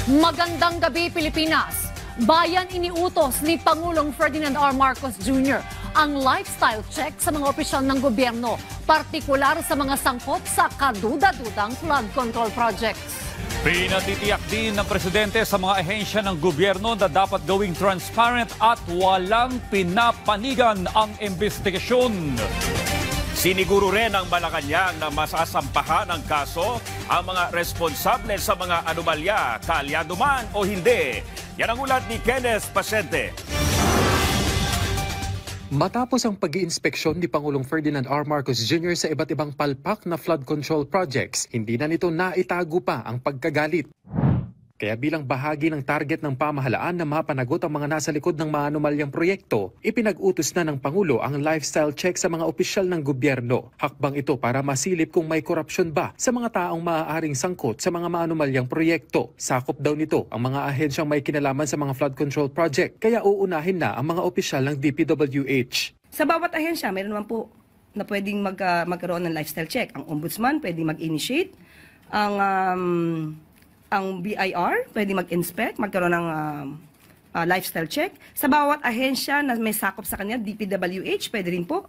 Magandang gabi, Pilipinas. Bayan iniutos ni Pangulong Ferdinand R. Marcos Jr. ang lifestyle check sa mga opisyal ng gobyerno, partikular sa mga sangkot sa kaduda-dudang flood control projects. Pinatitiyak din ng Presidente sa mga ahensya ng gobyerno na dapat gawing transparent at walang pinapanigan ang investigasyon. Siniguro rin ng Malacanang na masasampahan ng kaso ang mga responsable sa mga anomalya, kaalyado man o hindi. Yan ang ulat ni Kenneth Pasente. Matapos ang pag-iinspeksyon ni Pangulong Ferdinand R. Marcos Jr. sa iba't ibang palpak na flood control projects, hindi na nito naitago pa ang pagkagalit. Kaya bilang bahagi ng target ng pamahalaan na mapanagot ang mga nasa likod ng maanumalyang proyekto, ipinag-utos na ng Pangulo ang lifestyle check sa mga opisyal ng gobyerno. Hakbang ito para masilip kung may korupsyon ba sa mga taong maaaring sangkot sa mga maanumalyang proyekto. Sakop daw nito ang mga ahensyang may kinalaman sa mga flood control project, kaya uunahin na ang mga opisyal ng DPWH. Sa bawat ahensya, meron naman po na pwedeng magkaroon ng lifestyle check. Ang ombudsman pwedeng mag-initiate, ang BIR pwede mag-inspect, magkaroon ng lifestyle check. Sa bawat ahensya na may sakop sa kanya, DPWH, pwede rin po.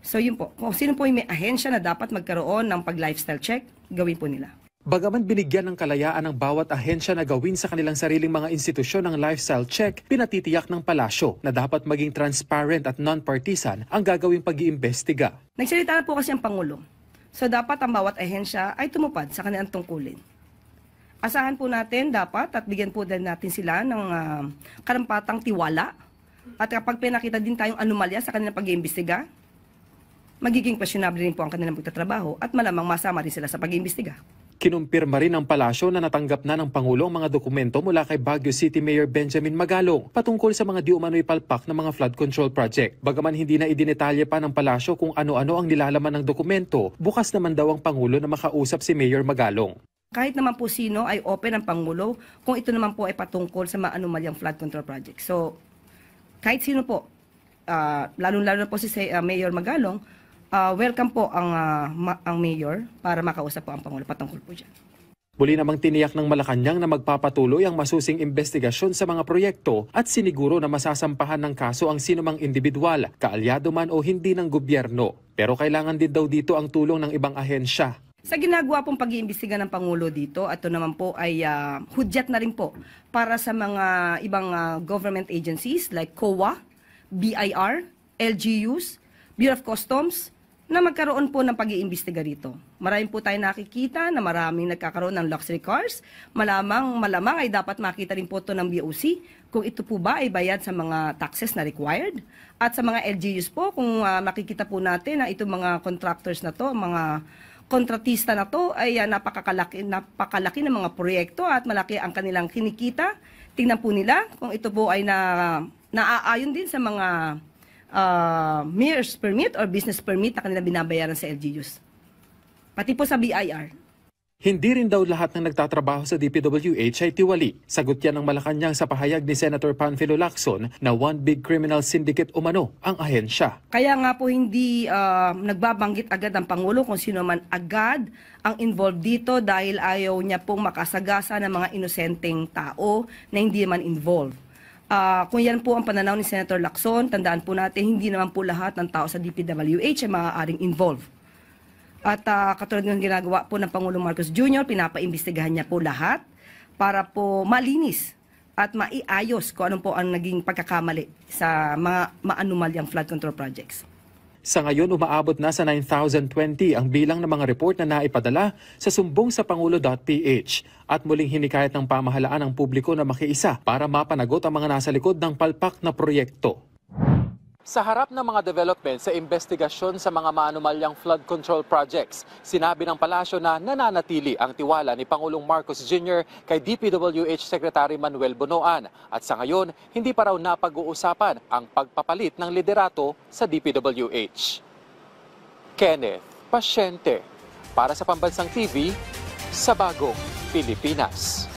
So yun po, kung sino po yung may ahensya na dapat magkaroon ng pag-lifestyle check, gawin po nila. Bagaman binigyan ng kalayaan ng bawat ahensya na gawin sa kanilang sariling mga institusyon ng lifestyle check, pinatitiyak ng palasyo na dapat maging transparent at non-partisan ang gagawing pag-iimbestiga. Nagsalita na po kasi ang Pangulo. So dapat ang bawat ahensya ay tumupad sa kanilang tungkulin. Asahan po natin dapat at bigyan po din natin sila ng karampatang tiwala. At kapag pinakita din tayong anomalya sa kanilang pag-iimbestiga, magiging questionable rin po ang kanilang pagtatrabaho at malamang masama rin sila sa pag-iimbestiga. Kinumpirma rin ng palasyo na natanggap na ng Pangulo ang mga dokumento mula kay Baguio City Mayor Benjamin Magalong patungkol sa mga di umano'y palpak ng mga flood control project. Bagaman hindi na idinetalye pa ng palasyo kung ano-ano ang nilalaman ng dokumento, bukas naman daw ang Pangulo na makausap si Mayor Magalong. Kahit naman po sino ay open ang Pangulo kung ito naman po ay patungkol sa mga anomalyang flood control project. So, kahit sino po, lalong-lalo na po si Mayor Magalong, welcome po ang Mayor para makausap po ang Pangulo patungkol po dyan. Muli namang tiniyak ng Malacanang na magpapatuloy ang masusing investigasyon sa mga proyekto at siniguro na masasampahan ng kaso ang sinumang individual, kaalyado man o hindi ng gobyerno. Pero kailangan din daw dito ang tulong ng ibang ahensya. Sa ginagawa pong pag-iimbestiga ng Pangulo dito, ito naman po ay hudyat na rin po para sa mga ibang government agencies like COA, BIR, LGUs, Bureau of Customs, na magkaroon po ng pag-iimbestiga rito. Maraming po tayo nakikita na maraming nagkakaroon ng luxury cars. Malamang ay dapat makita rin po ito ng BOC kung ito po ba ay bayad sa mga taxes na required. At sa mga LGUs po, kung makikita po natin na itong mga contractors na to, mga kontratista na to ay napakalaki ng mga proyekto at malaki ang kanilang kinikita. Tingnan po nila kung ito po ay naaayon din sa mga mayor's permit or business permit na kanilang binabayaran sa LGUs. Pati po sa BIR. Hindi rin daw lahat ng nagtatrabaho sa DPWH ay tiwali. Sagot yan ng Malacanang sa pahayag ni Senator Panfilo Lacson na one big criminal syndicate umano ang ahensya. Kaya nga po hindi nagbabanggit agad ang Pangulo kung sino man agad ang involved dito dahil ayaw niya pong makasagasa ng mga inosenteng tao na hindi man involved. Kung yan po ang pananaw ni Senator Lacson, tandaan po natin hindi naman po lahat ng tao sa DPWH ay maaaring involved. At katulad ng ginagawa po ng Pangulong Marcos Jr., pinapaimbestigahan niya po lahat para po malinis at maiayos kung ano po ang naging pagkakamali sa mga maanumalyang flood control projects. Sa ngayon, umaabot na sa 9,020 ang bilang ng mga report na naipadala sa sumbong sa pangulo.ph at muling hinikayat ng pamahalaan ang publiko na makiisa para mapanagot ang mga nasa likod ng palpak na proyekto. Sa harap ng mga development sa investigasyon sa mga maanumalyang flood control projects, sinabi ng palasyo na nananatili ang tiwala ni Pangulong Marcos Jr. kay DPWH Secretary Manuel Bonoan at sa ngayon, hindi pa raw napag-uusapan ang pagpapalit ng liderato sa DPWH. Kenneth Pasyente, para sa Pambansang TV, sa Bagong Pilipinas.